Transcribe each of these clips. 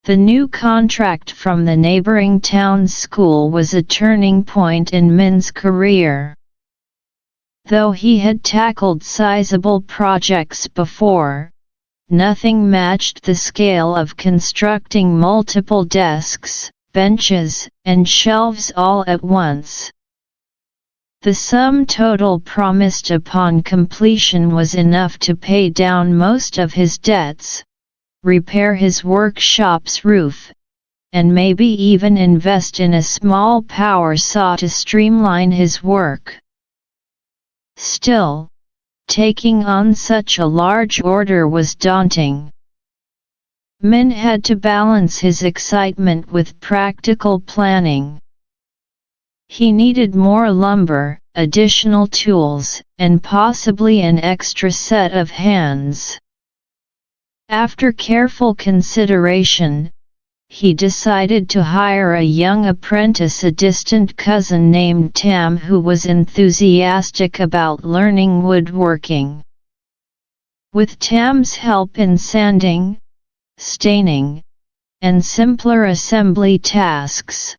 The new contract from the neighboring town's school was a turning point in Min's career. Though he had tackled sizable projects before, nothing matched the scale of constructing multiple desks, benches, and shelves all at once. The sum total promised upon completion was enough to pay down most of his debts, repair his workshop's roof, and maybe even invest in a small power saw to streamline his work. Still, taking on such a large order was daunting. Min had to balance his excitement with practical planning. He needed more lumber, additional tools, and possibly an extra set of hands. After careful consideration, he decided to hire a young apprentice, a distant cousin named Tam, who was enthusiastic about learning woodworking. With Tam's help in sanding, staining, and simpler assembly tasks,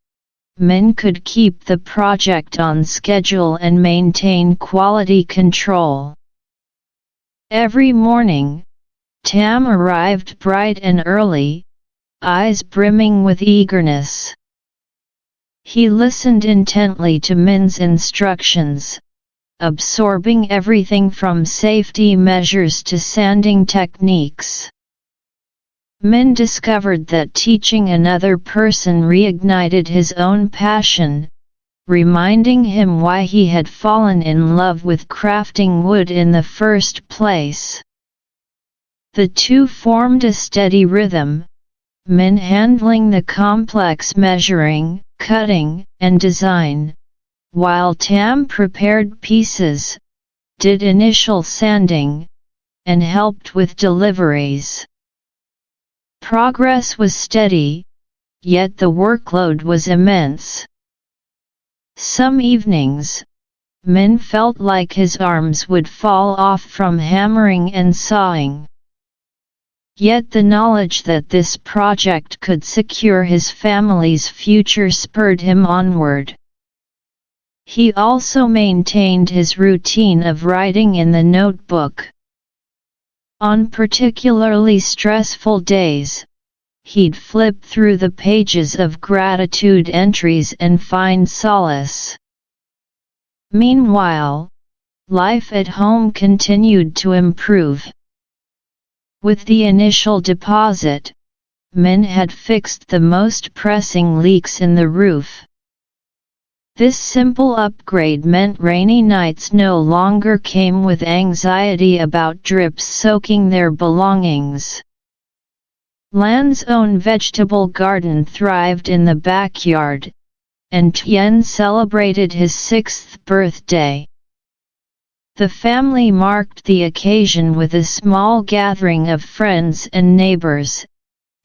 Min could keep the project on schedule and maintain quality control. Every morning, Tam arrived bright and early, eyes brimming with eagerness. He listened intently to Min's instructions, absorbing everything from safety measures to sanding techniques. Min discovered that teaching another person reignited his own passion, reminding him why he had fallen in love with crafting wood in the first place. The two formed a steady rhythm, Min handling the complex measuring, cutting, and design, while Tam prepared pieces, did initial sanding, and helped with deliveries. Progress was steady, yet the workload was immense. Some evenings, Min felt like his arms would fall off from hammering and sawing. Yet the knowledge that this project could secure his family's future spurred him onward. He also maintained his routine of writing in the notebook. On particularly stressful days, he'd flip through the pages of gratitude entries and find solace. Meanwhile, life at home continued to improve. With the initial deposit, Min had fixed the most pressing leaks in the roof. This simple upgrade meant rainy nights no longer came with anxiety about drips soaking their belongings. Lan's own vegetable garden thrived in the backyard, and Tien celebrated his 6th birthday. The family marked the occasion with a small gathering of friends and neighbors,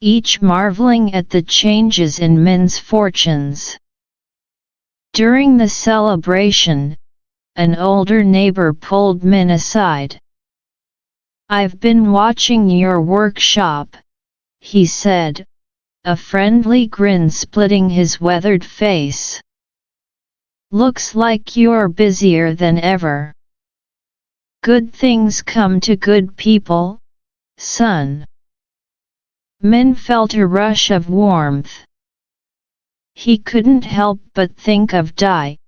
each marveling at the changes in Min's fortunes. During the celebration, an older neighbor pulled Min aside. "I've been watching your workshop," he said, a friendly grin splitting his weathered face. "Looks like you're busier than ever. Good things come to good people, son." Min felt a rush of warmth. He couldn't help but think of Dai,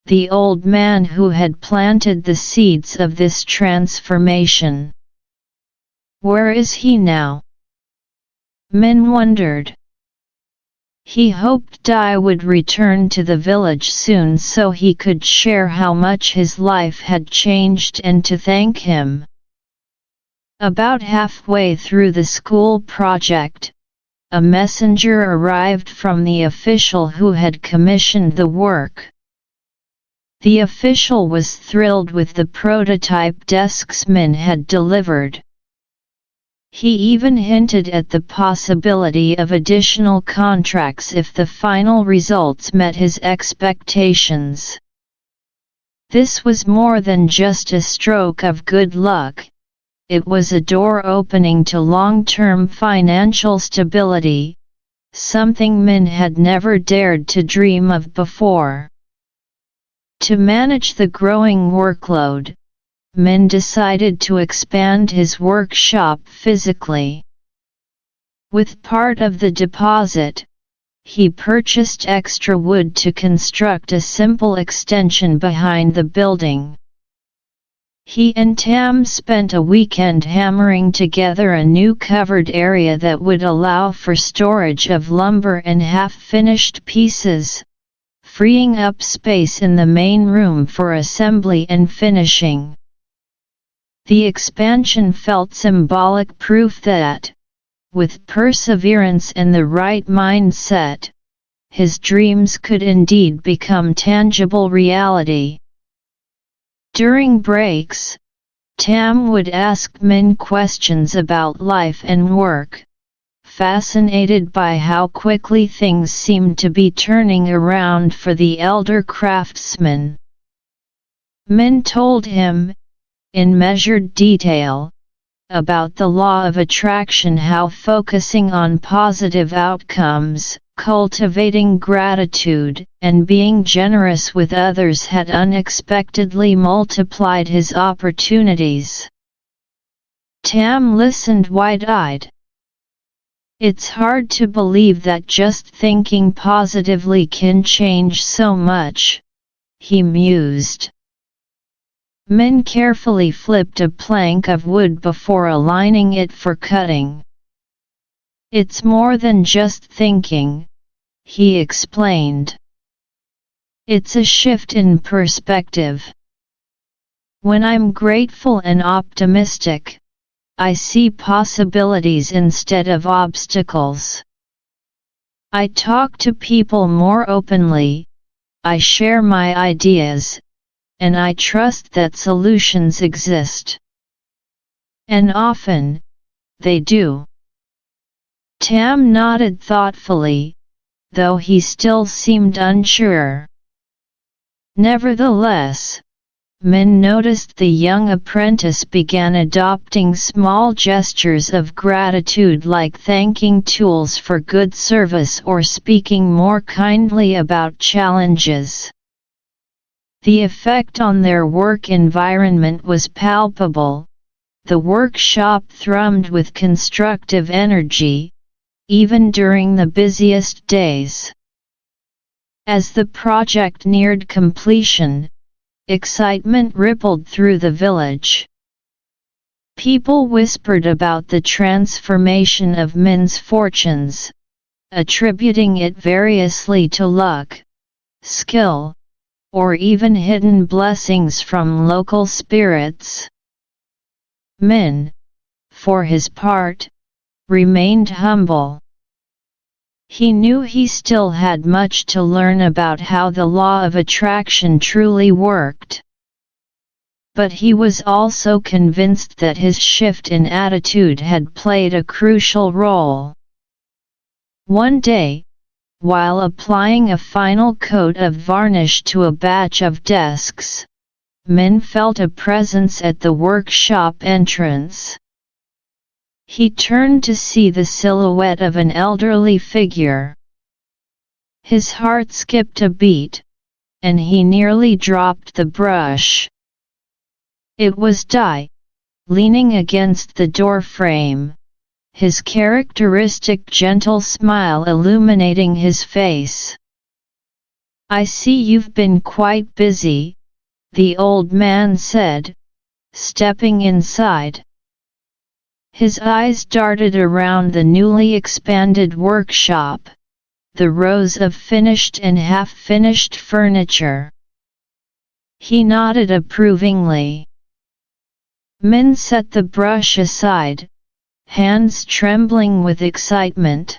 the old man who had planted the seeds of this transformation. Where is he now? Min wondered. He hoped Dai would return to the village soon so he could share how much his life had changed and to thank him. About halfway through the school project, a messenger arrived from the official who had commissioned the work. The official was thrilled with the prototype desks Min had delivered. He even hinted at the possibility of additional contracts if the final results met his expectations. This was more than just a stroke of good luck. It was a door opening to long-term financial stability, something Min had never dared to dream of before. To manage the growing workload, Min decided to expand his workshop physically. With part of the deposit, he purchased extra wood to construct a simple extension behind the building. He and Tam spent a weekend hammering together a new covered area that would allow for storage of lumber and half-finished pieces, freeing up space in the main room for assembly and finishing. The expansion felt symbolic proof that, with perseverance and the right mindset, his dreams could indeed become tangible reality. During breaks, Tam would ask Min questions about life and work, fascinated by how quickly things seemed to be turning around for the elder craftsman. Min told him, in measured detail, about the law of attraction, how focusing on positive outcomes, cultivating gratitude, and being generous with others had unexpectedly multiplied his opportunities. Tam listened wide-eyed. "It's hard to believe that just thinking positively can change so much," he mused. Min carefully flipped a plank of wood before aligning it for cutting. "It's more than just thinking," he explained. "It's a shift in perspective. When I'm grateful and optimistic, I see possibilities instead of obstacles. I talk to people more openly, I share my ideas, and I trust that solutions exist. And often, they do." Tam nodded thoughtfully, though he still seemed unsure. Nevertheless, Min noticed the young apprentice began adopting small gestures of gratitude, like thanking tools for good service or speaking more kindly about challenges. The effect on their work environment was palpable. The workshop thrummed with constructive energy, even during the busiest days. As the project neared completion, excitement rippled through the village. People whispered about the transformation of Min's fortunes, attributing it variously to luck, skill, or even hidden blessings from local spirits. Min, for his part, remained humble. He knew he still had much to learn about how the law of attraction truly worked. But he was also convinced that his shift in attitude had played a crucial role. One day, while applying a final coat of varnish to a batch of desks, Min felt a presence at the workshop entrance. He turned to see the silhouette of an elderly figure. His heart skipped a beat, and he nearly dropped the brush. It was Dai, leaning against the doorframe, his characteristic gentle smile illuminating his face. "I see you've been quite busy," the old man said, stepping inside. His eyes darted around the newly expanded workshop, the rows of finished and half-finished furniture. He nodded approvingly. Min set the brush aside, hands trembling with excitement.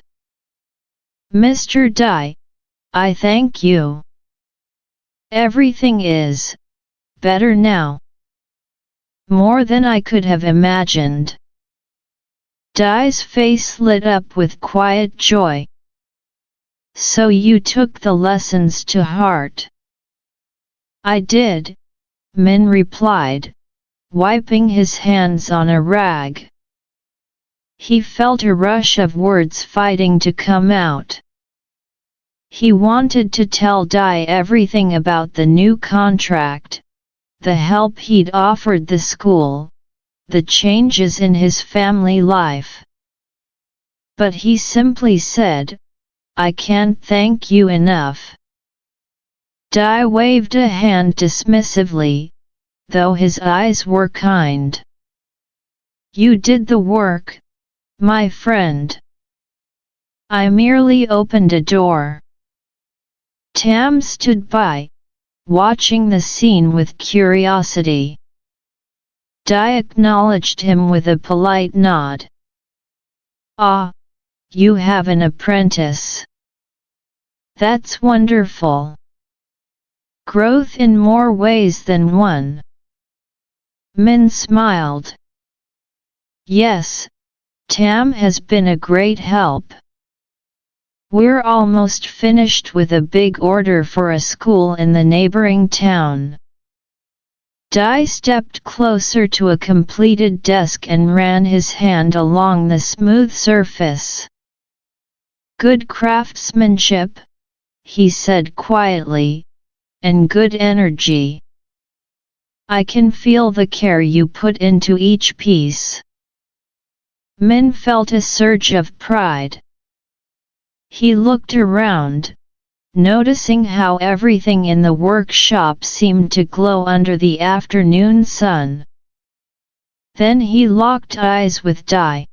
"Mr. Dai, I thank you. Everything is better now. More than I could have imagined." Dai's face lit up with quiet joy. "So you took the lessons to heart?" "I did," Min replied, wiping his hands on a rag. He felt a rush of words fighting to come out. He wanted to tell Dai everything about the new contract, the help he'd offered the school, the changes in his family life. But he simply said, "I can't thank you enough." Dai waved a hand dismissively, though his eyes were kind. "You did the work, my friend. I merely opened a door." Tam stood by, watching the scene with curiosity. Dai acknowledged him with a polite nod. "Ah, you have an apprentice. That's wonderful. Growth in more ways than one." Min smiled. "Yes, Tam has been a great help. We're almost finished with a big order for a school in the neighboring town." Dai stepped closer to a completed desk and ran his hand along the smooth surface. "Good craftsmanship," he said quietly, "and good energy. I can feel the care you put into each piece." Min felt a surge of pride. He looked around, noticing how everything in the workshop seemed to glow under the afternoon sun. Then he locked eyes with Dai.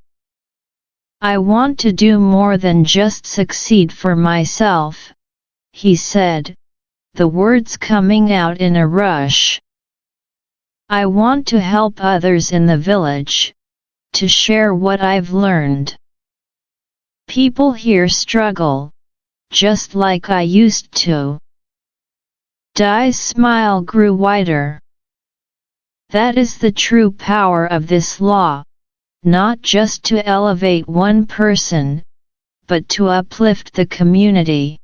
"I want to do more than just succeed for myself," he said, the words coming out in a rush. "I want to help others in the village, to share what I've learned. People here struggle, just like I used to." Dai's smile grew wider. "That is the true power of this law, not just to elevate one person, but to uplift the community.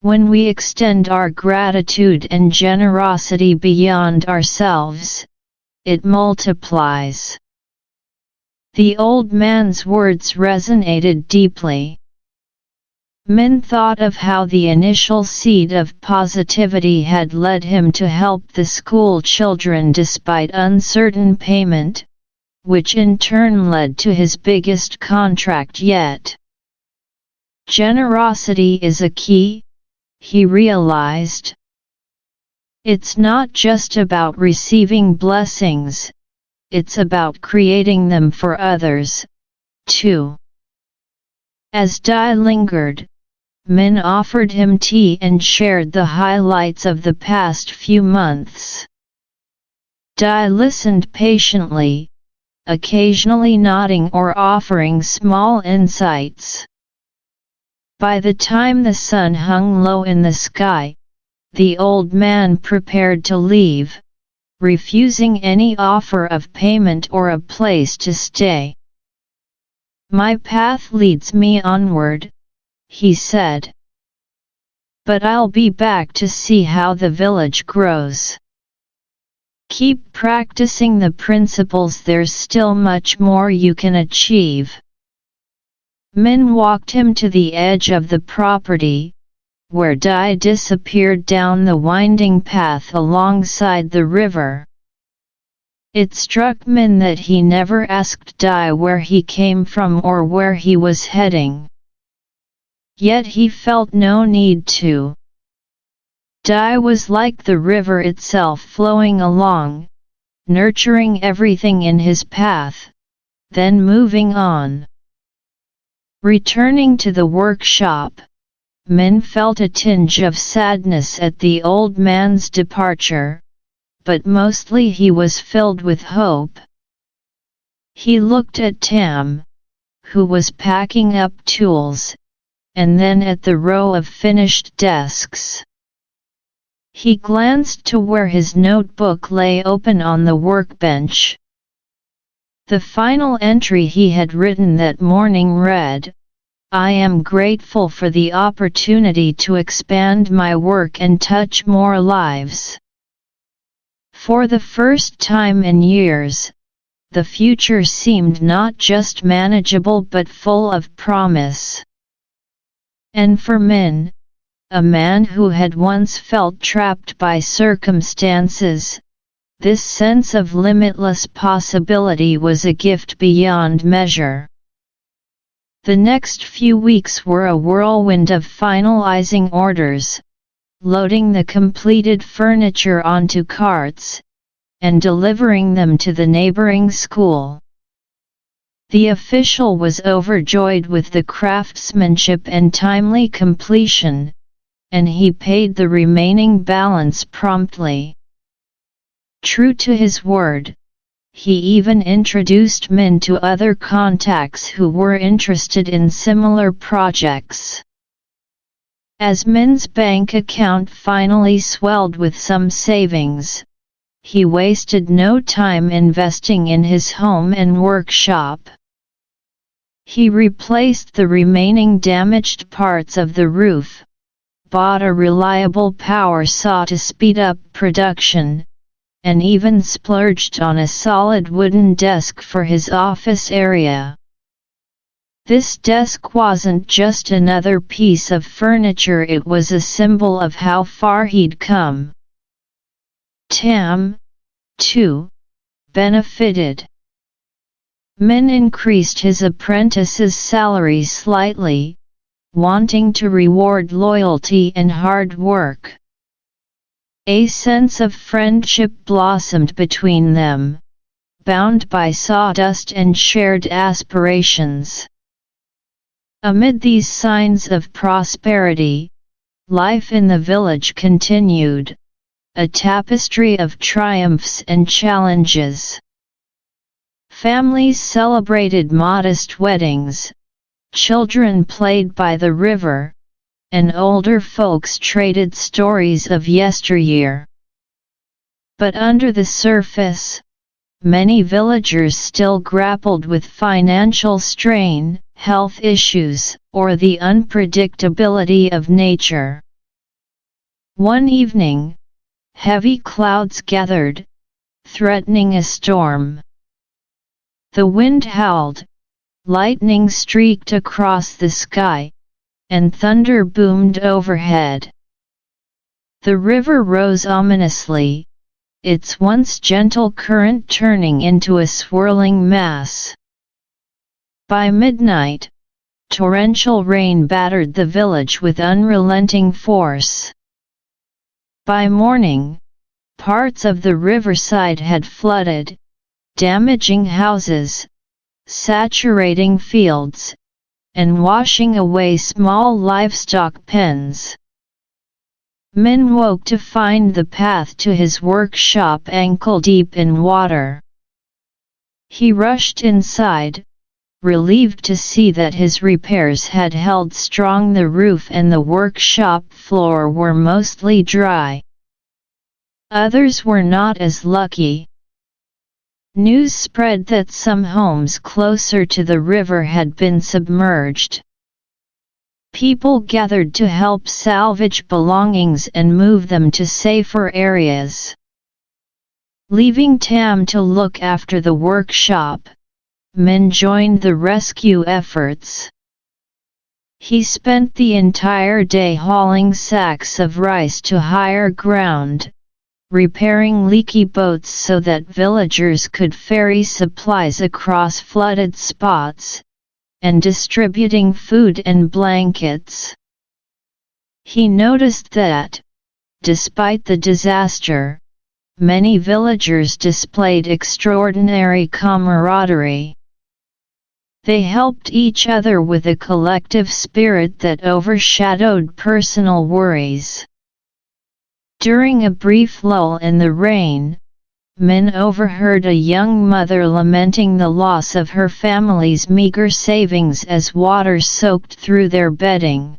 When we extend our gratitude and generosity beyond ourselves, it multiplies." The old man's words resonated deeply. Min thought of how the initial seed of positivity had led him to help the school children despite uncertain payment, which in turn led to his biggest contract yet. Generosity is a key, he realized. It's not just about receiving blessings, it's about creating them for others, too. As Dai lingered, Min offered him tea and shared the highlights of the past few months. Dai listened patiently, occasionally nodding or offering small insights. By the time the sun hung low in the sky, the old man prepared to leave, refusing any offer of payment or a place to stay. "My path leads me onward," he said. "But I'll be back to see how the village grows. Keep practicing the principles, there's still much more you can achieve." Min walked him to the edge of the property, where Dai disappeared down the winding path alongside the river. It struck Min that he never asked Dai where he came from or where he was heading. Yet he felt no need to. Dai was like the river itself, flowing along, nurturing everything in his path, then moving on. Returning to the workshop, Min felt a tinge of sadness at the old man's departure, but mostly he was filled with hope. He looked at Tam, who was packing up tools, and then at the row of finished desks. He glanced to where his notebook lay open on the workbench. The final entry he had written that morning read, "I am grateful for the opportunity to expand my work and touch more lives." For the first time in years, the future seemed not just manageable but full of promise. And for Min, a man who had once felt trapped by circumstances, this sense of limitless possibility was a gift beyond measure. The next few weeks were a whirlwind of finalizing orders, loading the completed furniture onto carts, and delivering them to the neighboring school. The official was overjoyed with the craftsmanship and timely completion, and he paid the remaining balance promptly. True to his word, he even introduced Min to other contacts who were interested in similar projects. As Min's bank account finally swelled with some savings, he wasted no time investing in his home and workshop. He replaced the remaining damaged parts of the roof, bought a reliable power saw to speed up production, and even splurged on a solid wooden desk for his office area. This desk wasn't just another piece of furniture, it was a symbol of how far he'd come. Tam, too, benefited. Min increased his apprentice's salary slightly, wanting to reward loyalty and hard work. A sense of friendship blossomed between them, bound by sawdust and shared aspirations. Amid these signs of prosperity, life in the village continued, a tapestry of triumphs and challenges. Families celebrated modest weddings, children played by the river, and older folks traded stories of yesteryear. But under the surface, many villagers still grappled with financial strain, health issues, or the unpredictability of nature. One evening, heavy clouds gathered, threatening a storm. The wind howled, lightning streaked across the sky, and thunder boomed overhead. The river rose ominously, its once gentle current turning into a swirling mass. By midnight, torrential rain battered the village with unrelenting force. By morning, parts of the riverside had flooded, damaging houses, saturating fields, and washing away small livestock pens. Min woke to find the path to his workshop ankle-deep in water. He rushed inside, relieved to see that his repairs had held strong. The roof and the workshop floor were mostly dry. Others were not as lucky. News spread that some homes closer to the river had been submerged. People gathered to help salvage belongings and move them to safer areas. Leaving Tam to look after the workshop, Min joined the rescue efforts. He spent the entire day hauling sacks of rice to higher ground, repairing leaky boats so that villagers could ferry supplies across flooded spots, and distributing food and blankets. He noticed that, despite the disaster, many villagers displayed extraordinary camaraderie. They helped each other with a collective spirit that overshadowed personal worries. During a brief lull in the rain, Min overheard a young mother lamenting the loss of her family's meager savings as water soaked through their bedding.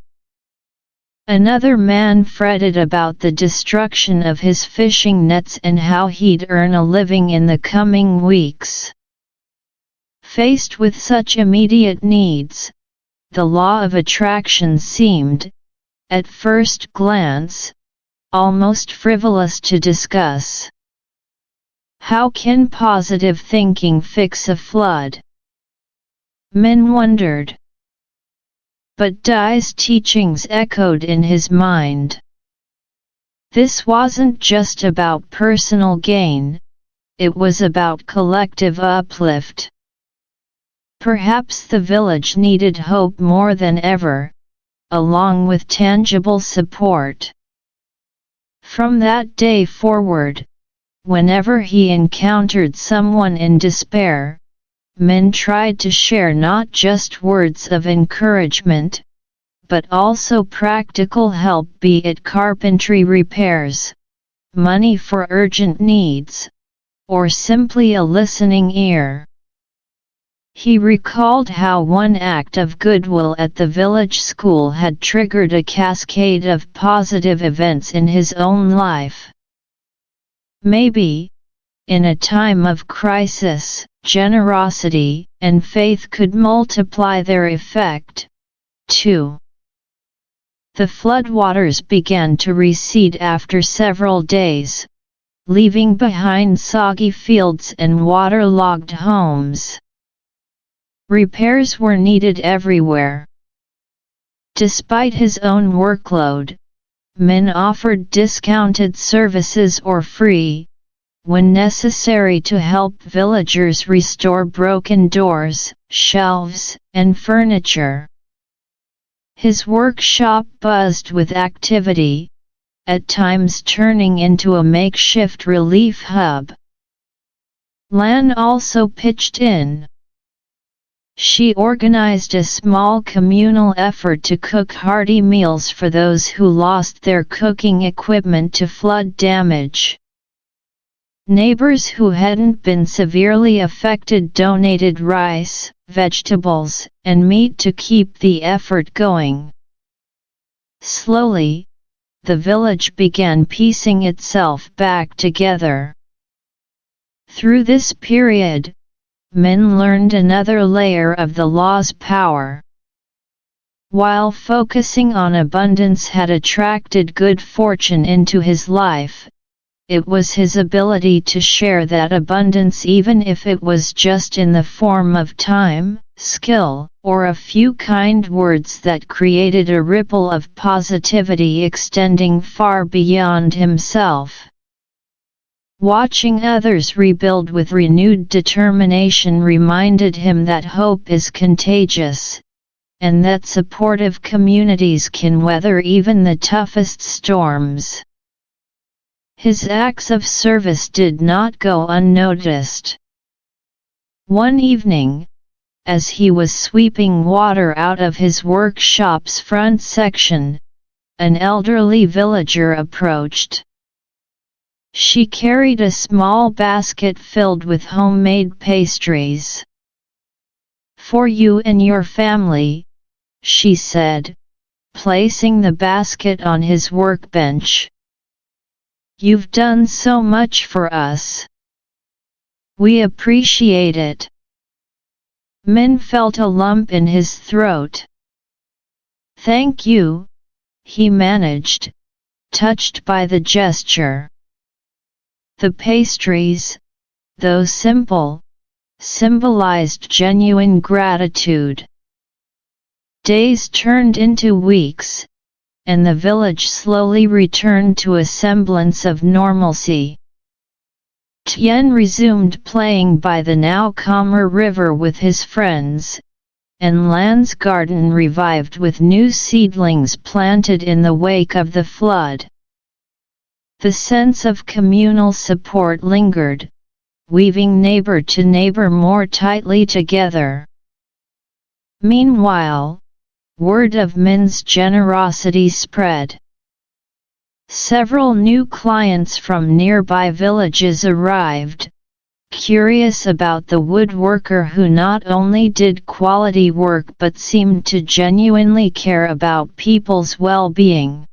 Another man fretted about the destruction of his fishing nets and how he'd earn a living in the coming weeks. Faced with such immediate needs, the law of attraction seemed, at first glance, almost frivolous to discuss. How can positive thinking fix a flood? Min wondered. But Dai's teachings echoed in his mind. This wasn't just about personal gain, it was about collective uplift. Perhaps the village needed hope more than ever, along with tangible support. From that day forward, whenever he encountered someone in despair, Min tried to share not just words of encouragement, but also practical help, be it carpentry repairs, money for urgent needs, or simply a listening ear. He recalled how one act of goodwill at the village school had triggered a cascade of positive events in his own life. Maybe, in a time of crisis, generosity and faith could multiply their effect, too. The floodwaters began to recede after several days, leaving behind soggy fields and waterlogged homes. Repairs were needed everywhere. Despite his own workload, Min offered discounted services or free, when necessary, to help villagers restore broken doors, shelves, and furniture. His workshop buzzed with activity, at times turning into a makeshift relief hub. Lan also pitched in. She organized a small communal effort to cook hearty meals for those who lost their cooking equipment to flood damage. Neighbors who hadn't been severely affected donated rice, vegetables, and meat to keep the effort going. Slowly, the village began piecing itself back together. Through this period, Min learned another layer of the law's power. While focusing on abundance had attracted good fortune into his life, it was his ability to share that abundance, even if it was just in the form of time, skill, or a few kind words, that created a ripple of positivity extending far beyond himself. Watching others rebuild with renewed determination reminded him that hope is contagious, and that supportive communities can weather even the toughest storms. His acts of service did not go unnoticed. One evening, as he was sweeping water out of his workshop's front section, an elderly villager approached. She carried a small basket filled with homemade pastries. "For you and your family," she said, placing the basket on his workbench. "You've done so much for us. We appreciate it." Min felt a lump in his throat. "Thank you," he managed, touched by the gesture. The pastries, though simple, symbolized genuine gratitude. Days turned into weeks, and the village slowly returned to a semblance of normalcy. Tien resumed playing by the now calmer river with his friends, and Lan's garden revived with new seedlings planted in the wake of the flood. The sense of communal support lingered, weaving neighbor to neighbor more tightly together. Meanwhile, word of Min's generosity spread. Several new clients from nearby villages arrived, curious about the woodworker who not only did quality work but seemed to genuinely care about people's well-being.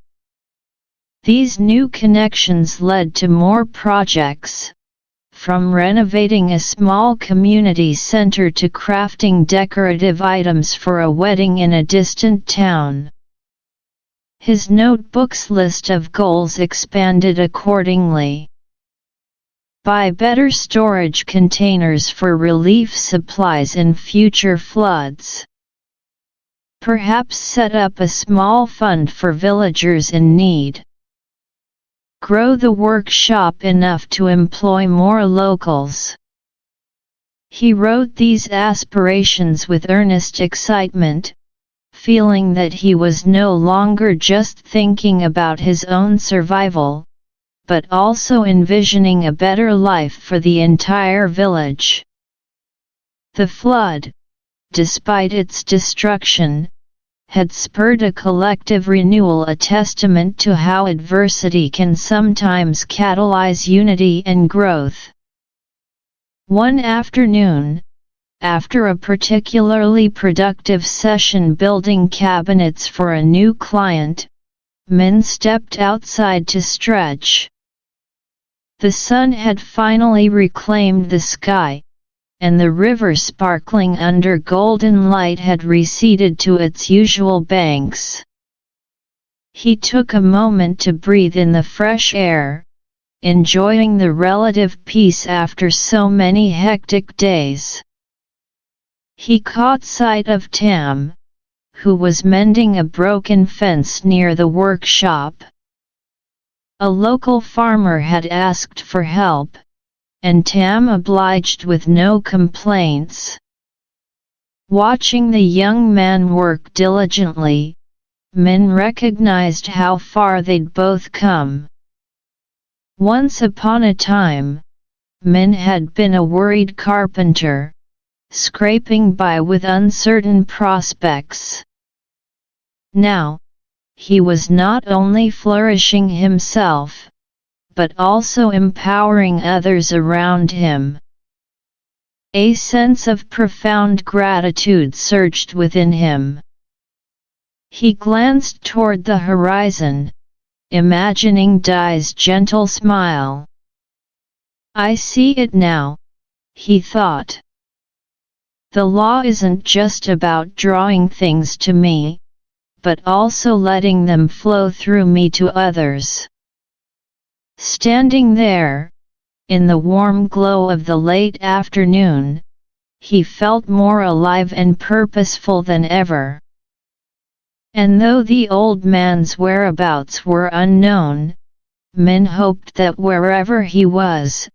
These new connections led to more projects, from renovating a small community center to crafting decorative items for a wedding in a distant town. His notebook's list of goals expanded accordingly. buy better storage containers for relief supplies in future floods. Perhaps set up a small fund for villagers in need. Grow the workshop enough to employ more locals. He wrote these aspirations with earnest excitement, feeling that he was no longer just thinking about his own survival, but also envisioning a better life for the entire village. The flood, despite its destruction, had spurred a collective renewal, a testament to how adversity can sometimes catalyze unity and growth. One afternoon, after a particularly productive session building cabinets for a new client, men stepped outside to stretch. The sun had finally reclaimed the sky, and the river sparkling under golden light had receded to its usual banks. He took a moment to breathe in the fresh air, enjoying the relative peace after so many hectic days. He caught sight of Tam, who was mending a broken fence near the workshop. A local farmer had asked for help, and Tam obliged with no complaints. Watching the young man work diligently, men recognized how far they'd both come. Once upon a time, Min had been a worried carpenter, scraping by with uncertain prospects. Now, he was not only flourishing himself, but also empowering others around him. A sense of profound gratitude surged within him. He glanced toward the horizon, imagining Dai's gentle smile. "I see it now," he thought. "The law isn't just about drawing things to me, but also letting them flow through me to others." Standing there, in the warm glow of the late afternoon, he felt more alive and purposeful than ever. And though the old man's whereabouts were unknown, men hoped that wherever he was,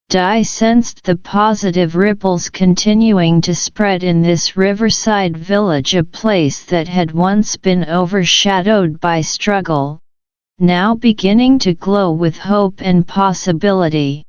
Dai sensed the positive ripples continuing to spread in this riverside village, a place that had once been overshadowed by struggle, now beginning to glow with hope and possibility.